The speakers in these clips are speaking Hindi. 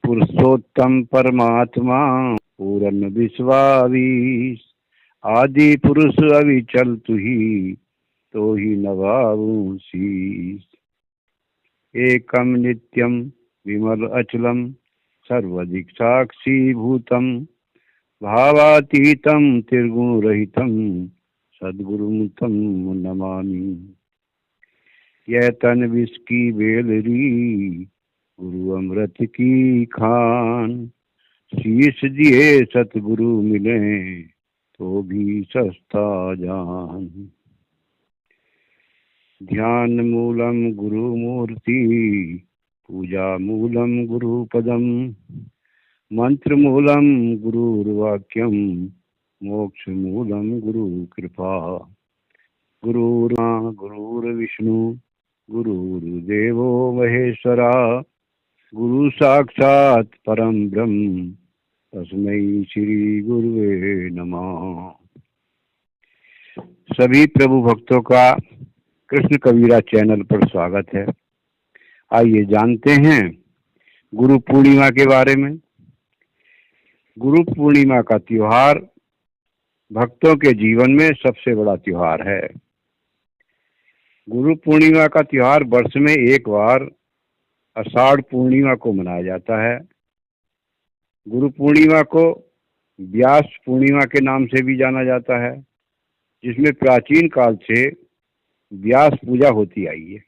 पुरुषोत्तम परमात्मा पूर्ण विश्वावीश, आदि पुरुष अविचल तुही, तो ही नवाऊं शीस। एकम नित्यम विमल अचलम, सर्वदिक् साक्षी भूतम, भावातीतम त्रिगुण रहितम, सद्गुरुं तम नमामि। यह तन विष की बेलरी, गुरु अमृत की खान, शीश दिए सतगुरु मिले, तो भी सस्ता जान। ध्यान मूलम गुरु मूर्ति, पूजा मूलम गुरु पदम, मंत्र मूलम गुरुर्वाक्यम, मोक्ष मूलम गुरु कृपा। गुरुर्विष्णु गुरुर्देवो महेश्वरा, गुरु साक्षात परम ब्रह्म, तस्मै श्री गुरुवे नमः। सभी प्रभु भक्तों का कृष्ण कबीरा चैनल पर स्वागत है। आइए जानते हैं गुरु पूर्णिमा के बारे में। गुरु पूर्णिमा का त्योहार भक्तों के जीवन में सबसे बड़ा त्योहार है। गुरु पूर्णिमा का त्योहार वर्ष में एक बार आषाढ़ पूर्णिमा को मनाया जाता है। गुरु पूर्णिमा को व्यास पूर्णिमा के नाम से भी जाना जाता है, जिसमें प्राचीन काल से व्यास पूजा होती आई है।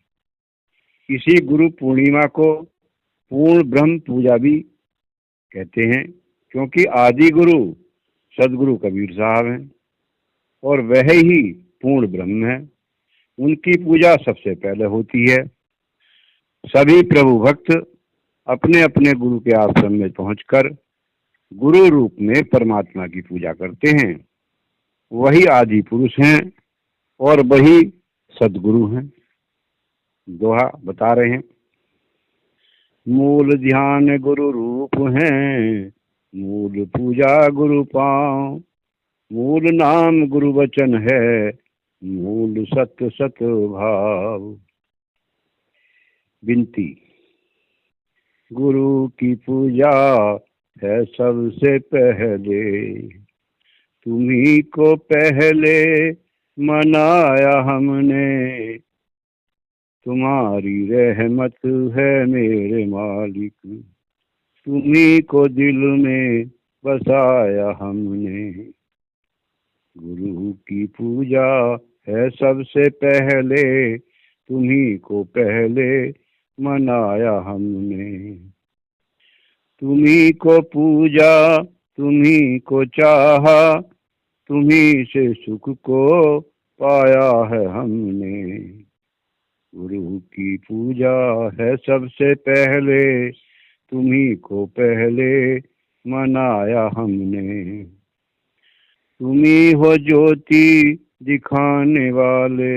इसी गुरु पूर्णिमा को पूर्ण ब्रह्म पूजा भी कहते हैं, क्योंकि आदि गुरु सदगुरु कबीर साहब हैं और वह ही पूर्ण ब्रह्म है। उनकी पूजा सबसे पहले होती है। सभी प्रभु भक्त अपने अपने गुरु के आश्रम में पहुंचकर गुरु रूप में परमात्मा की पूजा करते हैं। वही आदि पुरुष हैं और वही सदगुरु हैं। दोहा बता रहे हैं, मूल ध्यान गुरु रूप हैं, मूल पूजा गुरु पांव, मूल नाम गुरु वचन है, मूल सत्य सत भाव। विनती, गुरु की पूजा है सबसे पहले, तुम्ही को पहले मनाया हमने, तुम्हारी रहमत है मेरे मालिक, तुम्ही को दिल में बसाया हमने। गुरु की पूजा है सबसे पहले, तुम्ही को पहले मनाया हमने। तुम्ही को पूजा तुम्ही को चाहा, तुम्ही से सुख को पाया है हमने। गुरु की पूजा है सबसे पहले, तुम्ही को पहले मनाया हमने। तुम्ही हो ज्योति दिखाने वाले,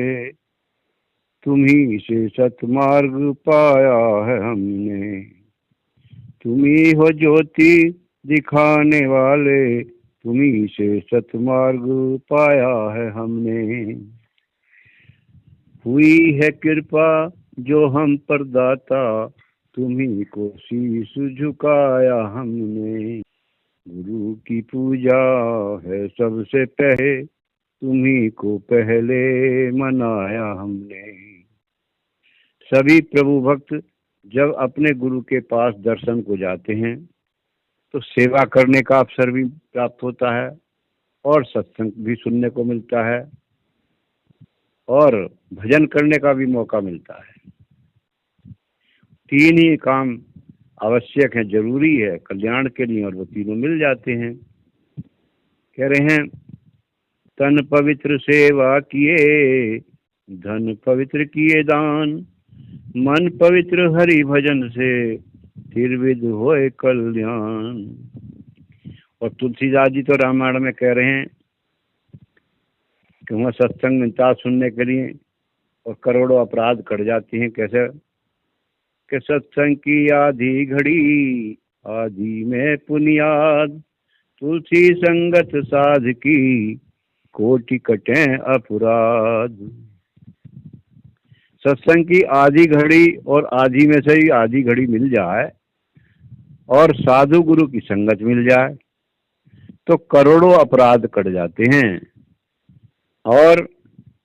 तुम्ही से सतमार्ग पाया है हमने। तुम्ही हो ज्योति दिखाने वाले, तुम्ही से सतमार्ग पाया है हमने। हुई है कृपा जो हम पर दाता, तुम्ही को शीश झुकाया हमने। गुरु की पूजा है सबसे पहले, तुम्ही को पहले मनाया हमने। सभी प्रभु भक्त जब अपने गुरु के पास दर्शन को जाते हैं तो सेवा करने का अवसर भी प्राप्त होता है और सत्संग भी सुनने को मिलता है और भजन करने का भी मौका मिलता है। तीन ही काम आवश्यक है, जरूरी है कल्याण के लिए, और वो तीनों मिल जाते हैं। कह रहे हैं, तन पवित्र सेवा किए, धन पवित्र किए दान, मन पवित्र हरि भजन से, त्रिविध होए कल्याण। और तुलसीदास जी तो रामायण में कह रहे हैं कि वहाँ सत्संग मिलता सुनने के लिए और करोड़ों अपराध कट जाते हैं। कैसे कि सत्संग की आधी घड़ी, आधी में पुनियाद, तुलसी संगत साध की, कोटि कटे अपराध। सत्संग की आधी घड़ी और आधी में से ही आधी घड़ी मिल जाए और साधु गुरु की संगत मिल जाए तो करोड़ों अपराध कट जाते हैं और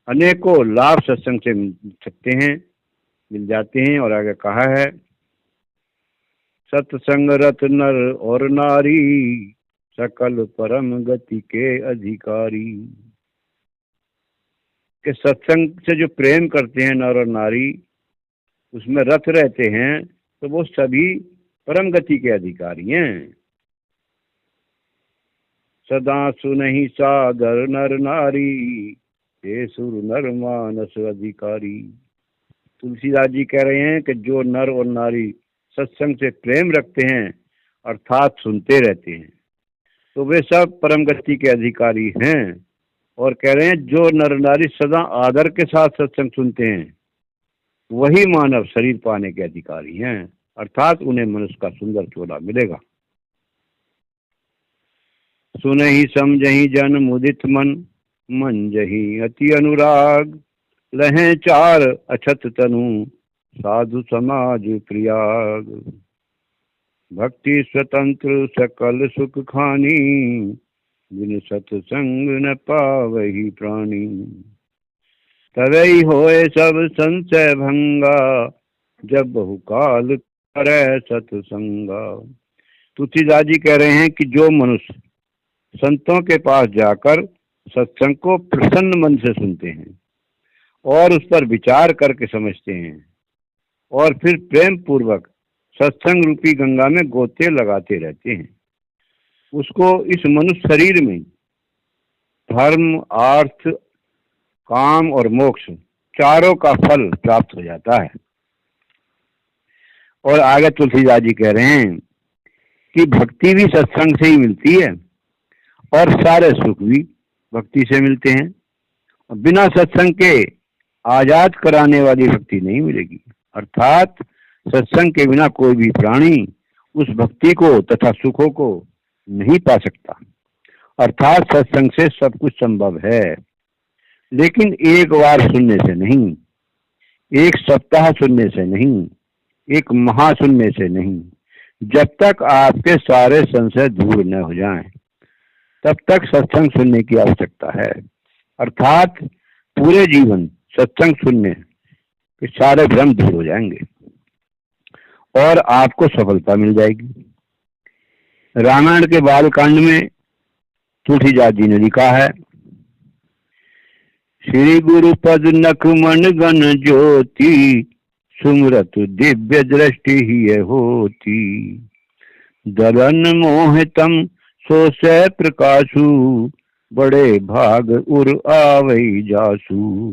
अनेकों लाभ सत्संग से मिल सकते हैं, मिल जाते हैं। और आगे कहा है, सत्संग रत नर और नारी, सकल परम गति के अधिकारी। कि सत्संग से जो प्रेम करते हैं नर और नारी, उसमें रत रहते हैं, तो वो सभी परम गति के अधिकारी हैं। सदा सुनहि सादर नर नारी, हे सुर नर मानस अधिकारी। तुलसीदास जी कह रहे हैं कि जो नर और नारी सत्संग से प्रेम रखते हैं अर्थात सुनते रहते हैं, तो वे सब परम गति के अधिकारी हैं। और कह रहे हैं जो नर नारी सदा आदर के साथ सत्संग सुनते हैं वही मानव शरीर पाने के अधिकारी हैं, अर्थात उन्हें मनुष्य का सुंदर चोला मिलेगा। सुनहि समझहि जन मुदित मन, मन जहि अति अनुराग। लहें चार अछत तनु, साधु समाज प्रियाग। भक्ति स्वतंत्र सकल सुख खानी, बिन सत्संग न पावहि प्राणी। तवै होए सब संशय भंगा, जब बहुकाल करे सत्संगा। तुलसीदास जी कह रहे हैं कि जो मनुष्य संतों के पास जाकर सत्संग को प्रसन्न मन से सुनते हैं और उस पर विचार करके समझते हैं और फिर प्रेम पूर्वक सत्संग रूपी गंगा में गोते लगाते रहते हैं, उसको इस मनुष्य शरीर में धर्म, अर्थ, काम और मोक्ष चारों का फल प्राप्त हो जाता है। और आगे तुलसीदास जी कह रहे हैं कि भक्ति भी सत्संग से ही मिलती है और सारे सुख भी भक्ति से मिलते हैं। बिना सत्संग के आजाद कराने वाली भक्ति नहीं मिलेगी, अर्थात सत्संग के बिना कोई भी प्राणी उस भक्ति को तथा सुखों को नहीं पा सकता। अर्थात सत्संग से सब कुछ संभव है, लेकिन एक बार सुनने से नहीं, एक सप्ताह सुनने से नहीं, एक माह सुनने से नहीं। जब तक आपके सारे संशय दूर न हो जाएं, तब तक सत्संग सुनने की आवश्यकता है। अर्थात पूरे जीवन सत्संग सुनने के सारे भ्रम दूर हो जाएंगे और आपको सफलता मिल जाएगी। रामायण के बालकांड में तुलसीदास जी ने लिखा है, श्री गुरु पद नख मन गण ज्योति, सुमरत दिव्य दृष्टि ही होती। दलन मोहितम सो से प्रकाशु, बड़े भाग उर आवई जासु।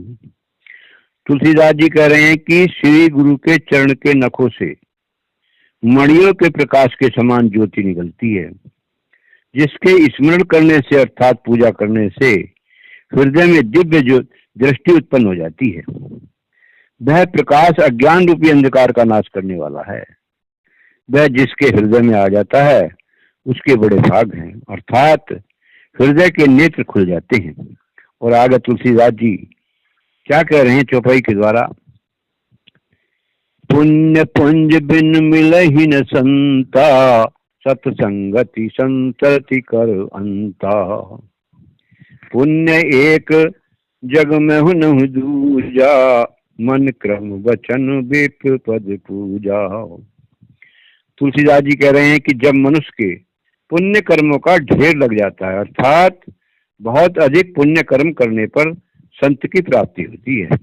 तुलसीदास जी कह रहे हैं कि श्री गुरु के चरण के नखों से मणियों के प्रकाश के समान ज्योति निकलती है, जिसके स्मरण करने से अर्थात पूजा करने से हृदय में दिव्य जो दृष्टि उत्पन्न हो जाती है। वह प्रकाश अज्ञान रूपी अंधकार का नाश करने वाला है। वह जिसके हृदय में आ जाता है उसके बड़े भाग हैं, अर्थात हृदय के नेत्र खुल जाते हैं। और आगे तुलसीदास जी क्या कह रहे हैं चौपाई के द्वारा, पुण्य पुंज बिन मिलहि न संता, सत्संगति संतति कर अंता। पुण्य एक जग में हुनहु दूजा, मन क्रम वचन विप्र पद पूजा। तुलसीदास जी कह रहे हैं कि जब मनुष्य के पुण्य कर्मों का ढेर लग जाता है, अर्थात बहुत अधिक पुण्य कर्म करने पर संत की प्राप्ति होती है।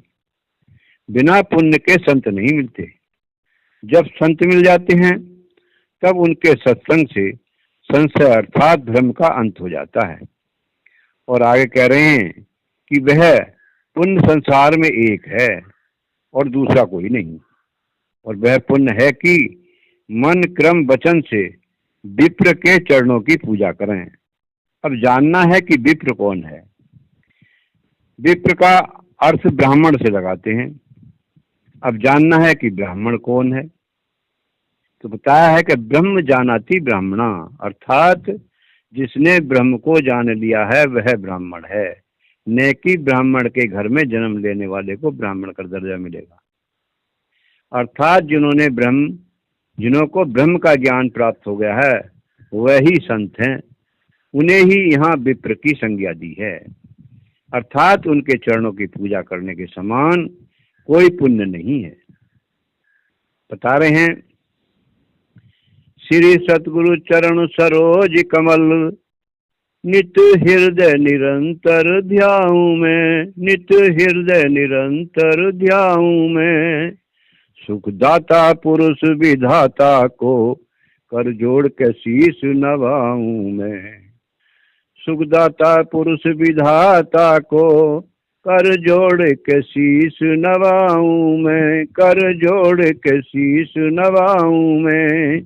बिना पुण्य के संत नहीं मिलते। जब संत मिल जाते हैं तब उनके सत्संग से संशय अर्थात भ्रम का अंत हो जाता है। और आगे कह रहे हैं कि वह पुण्य संसार में एक है और दूसरा कोई नहीं, और वह पुण्य है कि मन क्रम वचन से विप्र के चरणों की पूजा करें। अब जानना है कि विप्र कौन है। विप्र का अर्थ ब्राह्मण से लगाते हैं। अब जानना है कि ब्राह्मण कौन है, तो बताया है कि ब्रह्म जानाति ब्राह्मणा, अर्थात जिसने ब्रह्म को जान लिया है वह ब्राह्मण है। नेकी ब्राह्मण के घर में जन्म लेने वाले को ब्राह्मण का दर्जा मिलेगा। अर्थात जिन्होंने ब्रह्म जिन्हों को ब्रह्म का ज्ञान प्राप्त हो गया है वही संत हैं, उन्हें ही यहाँ विप्र की संज्ञा दी है। अर्थात उनके चरणों की पूजा करने के समान कोई पुण्य नहीं है। बता रहे हैं, श्री सतगुरु चरण सरोज कमल, नित हृदय निरंतर ध्याऊं मैं, नित हृदय निरंतर ध्याऊं मैं। सुखदाता पुरुष विधाता को कर जोड़ के शीश नवाऊं मैं। सुखदाता पुरुष विधाता को कर जोड़ के शीश नवाऊं मैं, कर जोड़ के शीश नवाऊं मैं।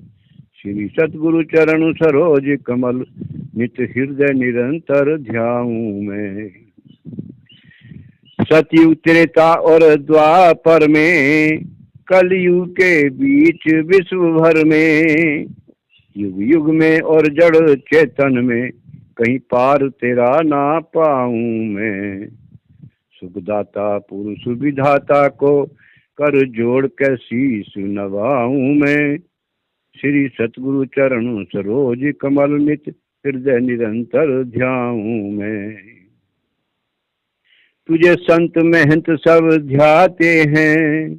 श्री सतगुरु चरण सरोज कमल, नित हृदय निरंतर ध्याऊं मैं। सतयुग त्रेता और द्वापर में, कलयुग के बीच विश्व भर में, युग युग में और जड़ चेतन में, कहीं पार तेरा ना पाऊं मैं। सुखदाता पुरुष विधाता को कर जोड़ के शीश नवाऊं मैं। श्री सतगुरु चरण सरोज कमल, नित हृदय निरंतर ध्याऊं मैं। तुझे संत महंत सब ध्याते हैं,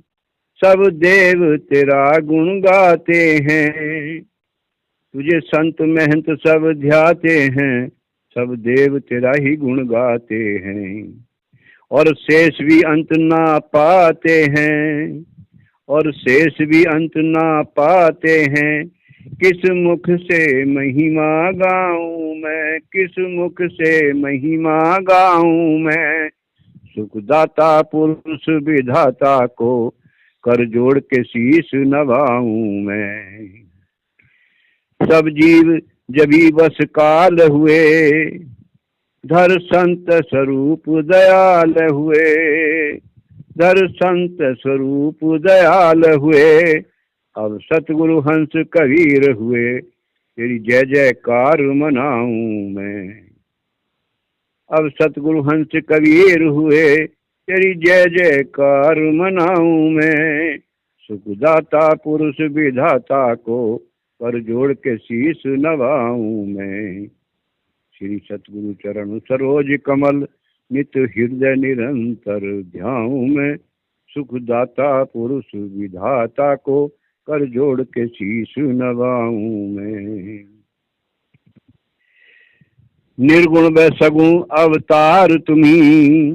सब देव तेरा गुण गाते हैं। तुझे संत महंत सब ध्याते हैं, सब देव तेरा ही गुण गाते हैं। और शेष भी अंत ना पाते हैं, और शेष भी अंत ना पाते हैं। किस मुख से महिमा गाऊं मैं, किस मुख से महिमा गाऊं मैं। सुखदाता पुरुष विधाता को कर जोड़ के शीश नवाऊं मैं। सब जीव जभी बस काल हुए, धर संत स्वरूप दयाल हुए, धर संत स्वरूप दयाल हुए। अब सतगुरु हंस कबीर हुए, तेरी जय जयकार मनाऊं मैं। अब सतगुरु हंस कबीर हुए, तेरी जय जयकार मनाऊं मैं। सुखदाता पुरुष विधाता को कर जोड़ के शीश नवाऊं मैं। श्री सतगुरु चरण सरोज कमल, नित हृदय निरंतर ध्याऊं मैं। सुखदाता पुरुष विधाता को कर जोड़ के शीश नवाऊं मैं। निर्गुण व सगुण अवतार तुम्ही,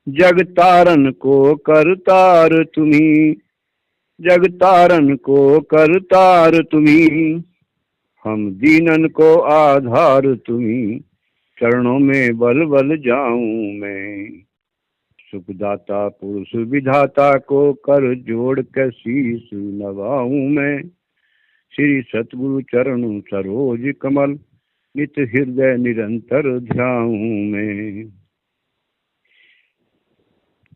जग तारन को करतार तुम्ही, जग तारन को करतार तुम्ही। हम दीनन को आधार तुम्ही, चरणों में बल बल जाऊं मैं। सुखदाता पुरुष विधाता को कर जोड़ के शीश नवाऊं मैं। श्री सतगुरु चरण सरोज कमल, नित हृदय निरंतर ध्याऊं मैं।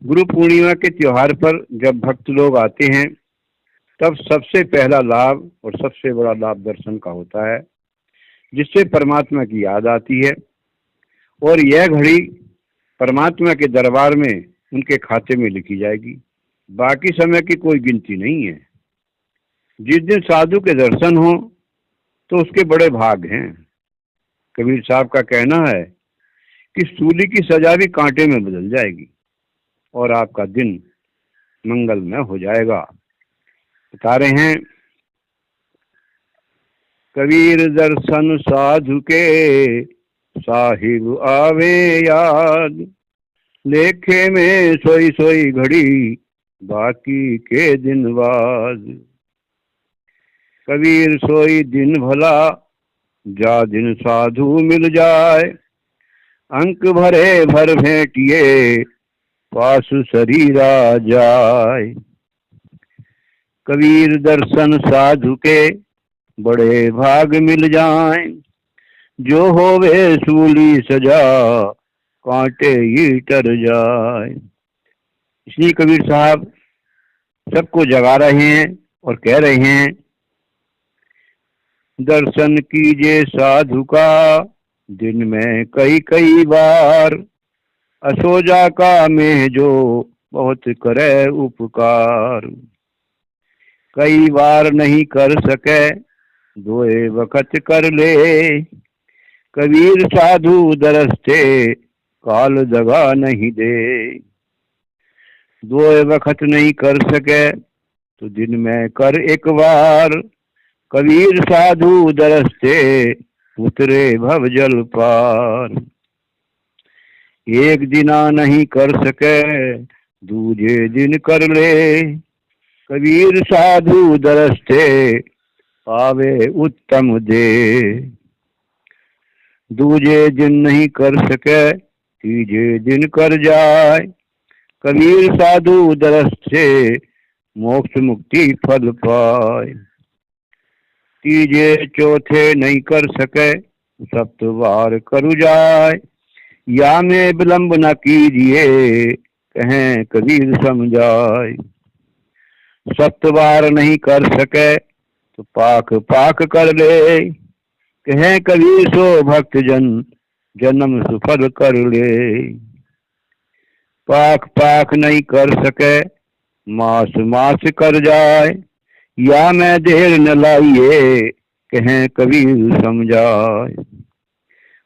गुरु पूर्णिमा के त्योहार पर जब भक्त लोग आते हैं तब सबसे पहला लाभ और सबसे बड़ा लाभ दर्शन का होता है, जिससे परमात्मा की याद आती है और यह घड़ी परमात्मा के दरबार में उनके खाते में लिखी जाएगी। बाकी समय की कोई गिनती नहीं है। जिस दिन साधु के दर्शन हो तो उसके बड़े भाग हैं। कबीर साहब का कहना है कि सूली की सजा भी कांटे में बदल जाएगी और आपका दिन मंगलमय हो जाएगा। बता रहे हैं, कबीर दर्शन साधु के साहिब आवे याद, लेखे में सोई सोई घड़ी बाकी के दिन बाद। कबीर सोई दिन भला जा दिन साधु मिल जाए, अंक भरे भर भेंटिए पास शरीरा जाए। कबीर दर्शन साधु के बड़े भाग मिल जाए, जो होवे सूली सजा कांटे ही टर जाए। इसलिए कबीर साहब सबको जगा रहे हैं और कह रहे हैं, दर्शन कीजिए साधु का दिन में कई कई बार, असोजा का में जो बहुत करे उपकार। कई बार नहीं कर सके, दोए वक्त कर ले। कबीर साधु दरस्ते, काल दगा नहीं दे। दोए वक्त नहीं कर सके तो दिन में कर एक बार। कबीर साधु दरस्ते, उतरे भव जल पार। एक दिना नहीं कर सके, दूजे दिन कर ले। कबीर साधु दरस्ते, पावे उत्तम दे। दूजे दिन नहीं कर सके, तीजे दिन कर जाए। कबीर साधु दरस्ते, मोक्ष मुक्ति फल पाए। तीजे चौथे नहीं कर सके, सप्तवार करु जाए। या में विलंब न कीजिए, कहें कबीर समझाए। सप्तवार नहीं कर सके तो पाक पाक कर ले। कहें कबीर सो भक्त जन, जन्म सुफल कर ले। पाक पाक नहीं कर सके, मास मास कर जाए। या मैं देर न लाइए, कहें कबीर समझाए।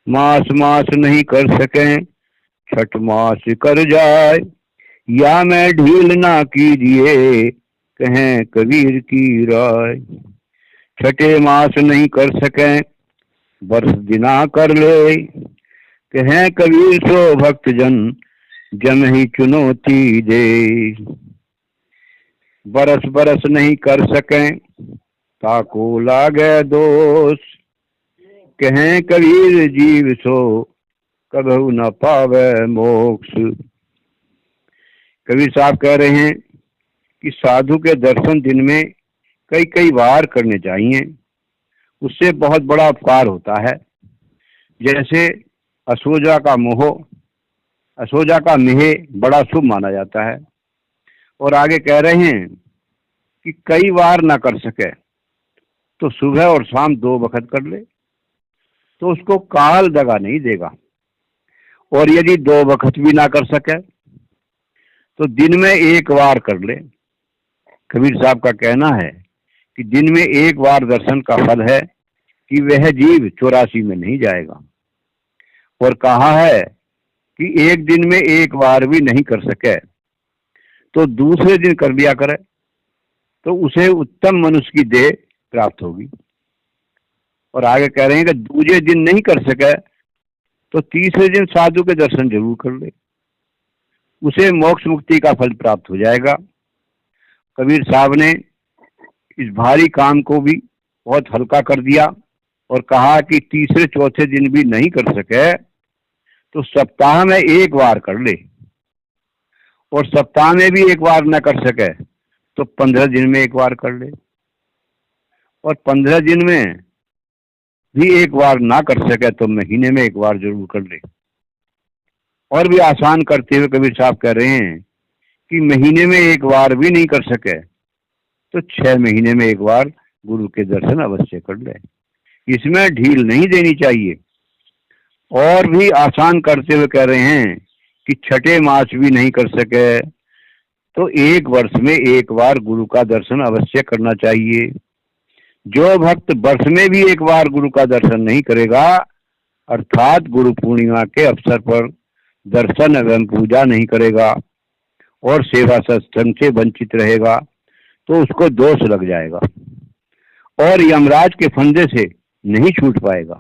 मास मास नहीं कर सके, छठ मास कर जाए। या मैं ढील ना कीजिए, कहें कबीर की राय। छठे मास नहीं कर सके, वर्ष दिना कर ले। कहें कबीर सो भक्त जन, जन ही चुनौती दे। बरस बरस नहीं कर सके, ताको लागे दोष। कहें कबीर जीव सो, कबहू न पावे मोक्ष। कबीर साहब कह रहे हैं कि साधु के दर्शन दिन में कई कई बार करने चाहिए, उससे बहुत बड़ा उपकार होता है। जैसे असोजा का मोह, असोजा का मेह बड़ा शुभ माना जाता है। और आगे कह रहे हैं कि कई बार ना कर सके तो सुबह और शाम 2 वक्त कर ले, तो उसको काल दगा नहीं देगा। और यदि 2 वक्त भी ना कर सके तो दिन में 1 बार कर ले। कबीर साहब का कहना है कि दिन में 1 बार दर्शन का फल है कि वह जीव 84 में नहीं जाएगा। और कहा है कि एक दिन में 1 बार भी नहीं कर सके तो दूसरे दिन कर लिया करे, तो उसे उत्तम मनुष्य की देह प्राप्त होगी। और आगे कह रहे हैं कि दूसरे दिन नहीं कर सके तो तीसरे दिन साधु के दर्शन जरूर कर ले, उसे मोक्ष मुक्ति का फल प्राप्त हो जाएगा। कबीर साहब ने इस भारी काम को भी बहुत हल्का कर दिया और कहा कि तीसरे चौथे दिन भी नहीं कर सके तो सप्ताह में 1 बार कर ले। और सप्ताह में भी 1 बार न कर सके तो 15 दिन में 1 बार कर ले। और 15 दिन में भी 1 बार ना कर सके तो महीने में 1 बार जरूर कर ले। और भी आसान करते हुए कबीर साहब कह रहे हैं कि महीने में 1 बार भी नहीं कर सके तो 6 महीने में 1 बार गुरु के दर्शन अवश्य कर ले। इसमें ढील नहीं देनी चाहिए। और भी आसान करते हुए कह रहे हैं कि छठे मास भी नहीं कर सके तो 1 वर्ष में 1 बार गुरु का दर्शन अवश्य करना चाहिए। जो भक्त वर्ष में भी 1 बार गुरु का दर्शन नहीं करेगा, अर्थात गुरु पूर्णिमा के अवसर पर दर्शन एवं पूजा नहीं करेगा और सेवा सत्संग से वंचित रहेगा, तो उसको दोष लग जाएगा और यमराज के फंदे से नहीं छूट पाएगा।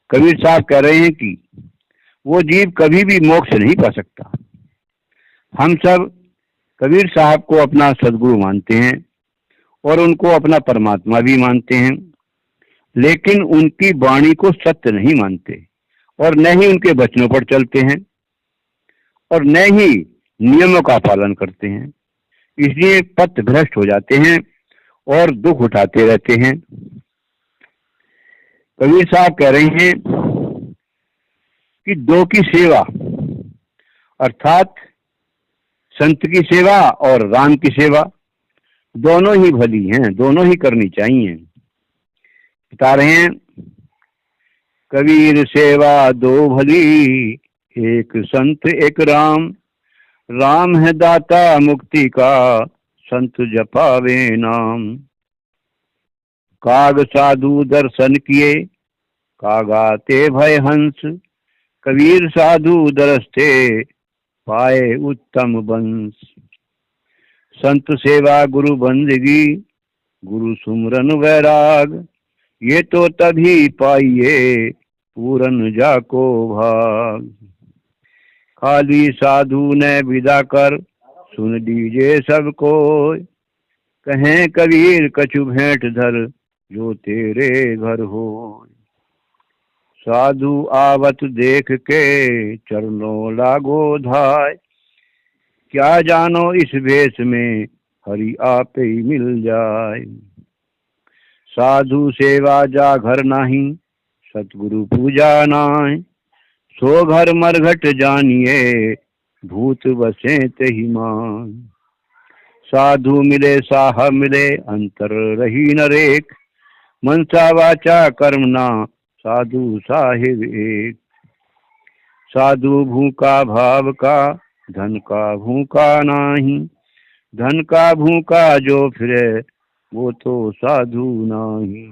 कबीर साहब कह रहे हैं कि वो जीव कभी भी मोक्ष नहीं पा सकता। हम सब कबीर साहब को अपना सदगुरु मानते हैं और उनको अपना परमात्मा भी मानते हैं, लेकिन उनकी वाणी को सत्य नहीं मानते और न ही उनके वचनों पर चलते हैं और न ही नियमों का पालन करते हैं। इसलिए पथ भ्रष्ट हो जाते हैं और दुख उठाते रहते हैं। कबीर साहब कह रहे हैं कि 2 की सेवा, अर्थात संत की सेवा और राम की सेवा दोनों ही भली हैं, दोनों ही करनी चाहिए। बता रहे हैं कबीर सेवा 2 भली, एक संत एक राम। राम है दाता मुक्ति का, संत जपावे नाम। काग साधु दर्शन किए, कागाते भय हंस। कबीर साधु दरस्ते, पाए उत्तम वंश। संत सेवा गुरु बंदगी, गुरु सुमरन वैराग। ये तो तभी पाइए, पूरन जाको भाग। खाली साधु ने विदा कर, सुन लीजिए सबको। कहें कबीर कछु भेंट धर, जो तेरे घर हो। साधु आवत देख के, चरणों लागो धाय। क्या जानो इस भेष में, हरि आप ही मिल जाए। साधु सेवा जा घर नाही, सतगुरु पूजा नाय। सो घर मरघट जानिए, भूत बसे तहि मान। साधु मिले साह मिले, अंतर रही नरेक। मनसा वाचा कर्मना, साधु साहिब एक। साधु भूखा भाव का, धन का भूखा नाही। धन का भूखा जो फिरे, वो तो साधु नाही।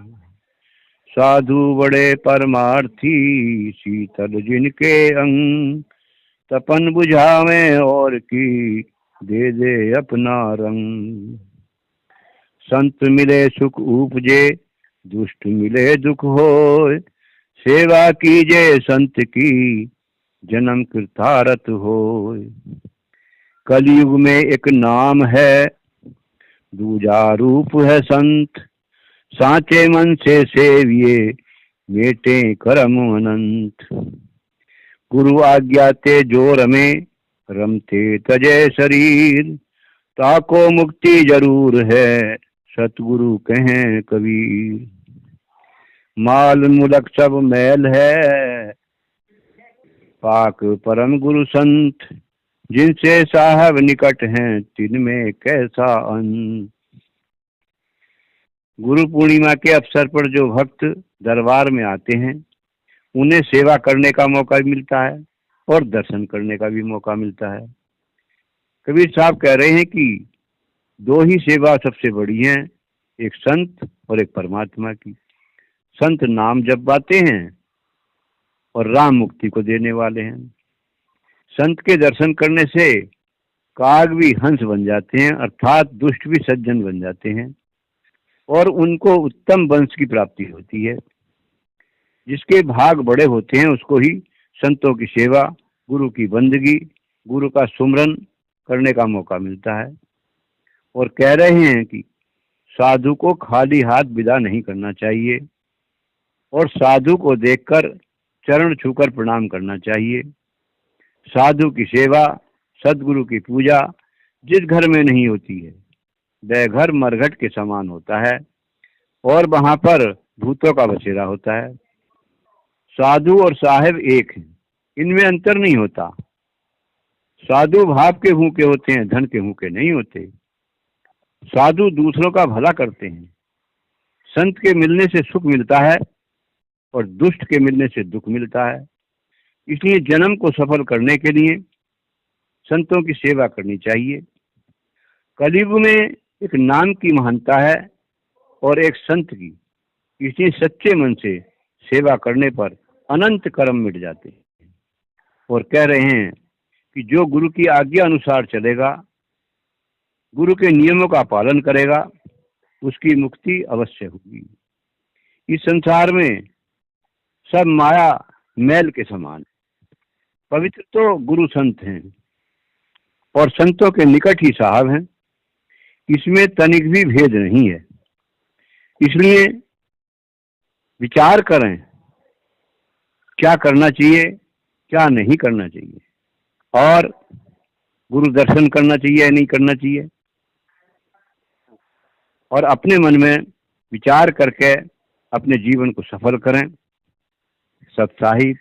साधु बड़े परमार्थी, शीतल जिनके अंग। तपन बुझावे और की, दे दे अपना रंग। संत मिले सुख उपजे, दुष्ट मिले दुख होय। सेवा कीजे संत की, जन्म कृतारथ होय। कलयुग में एक नाम है, दूजा रूप है संत। साचे मन से सेविए, मेटे करम अनंत। गुरु आज्ञा ते जो रमे, रमते तजे शरीर। ताको मुक्ति जरूर है, सतगुरु कहें कबीर। माल मुलक सब मैल है, पाक परम गुरु संत। जिनसे साहब निकट हैं, तिनमें कैसा अंत। गुरु पूर्णिमा के अवसर पर जो भक्त दरबार में आते हैं, उन्हें सेवा करने का मौका भी मिलता है और दर्शन करने का भी मौका मिलता है। कबीर साहब कह रहे हैं कि दो ही सेवा सबसे बड़ी हैं, एक संत और एक परमात्मा की। संत नाम जपवाते हैं और राम मुक्ति को देने वाले हैं। संत के दर्शन करने से काग भी हंस बन जाते हैं, अर्थात दुष्ट भी सज्जन बन जाते हैं और उनको उत्तम वंश की प्राप्ति होती है। जिसके भाग बड़े होते हैं उसको ही संतों की सेवा, गुरु की बंदगी, गुरु का सुमरन करने का मौका मिलता है। और कह रहे हैं कि साधु को खाली हाथ विदा नहीं करना चाहिए और साधु को देखकर चरण छूकर प्रणाम करना चाहिए। साधु की सेवा, सदगुरु की पूजा जिस घर में नहीं होती है, वह घर मरघट के समान होता है और वहां पर भूतों का बसेरा होता है। साधु और साहिब एक हैं, इनमें अंतर नहीं होता। साधु भाव के भूखे होते हैं, धन के भूखे नहीं होते। साधु दूसरों का भला करते हैं। संत के मिलने से सुख मिलता है और दुष्ट के मिलने से दुख मिलता है। इसलिए जन्म को सफल करने के लिए संतों की सेवा करनी चाहिए। कलयुग में एक नाम की महानता है और एक संत की। इसलिए सच्चे मन से सेवा करने पर अनंत कर्म मिट जाते हैं। और कह रहे हैं कि जो गुरु की आज्ञा अनुसार चलेगा, गुरु के नियमों का पालन करेगा, उसकी मुक्ति अवश्य होगी। इस संसार में सब माया मैल के समान है। पवित्र तो गुरु संत हैं और संतों के निकट ही साहब हैं। इसमें तनिक भी भेद नहीं है। इसलिए विचार करें क्या करना चाहिए, क्या नहीं करना चाहिए और गुरु दर्शन करना चाहिए या नहीं करना चाहिए, और अपने मन में विचार करके अपने जीवन को सफल करें। सत साहिब।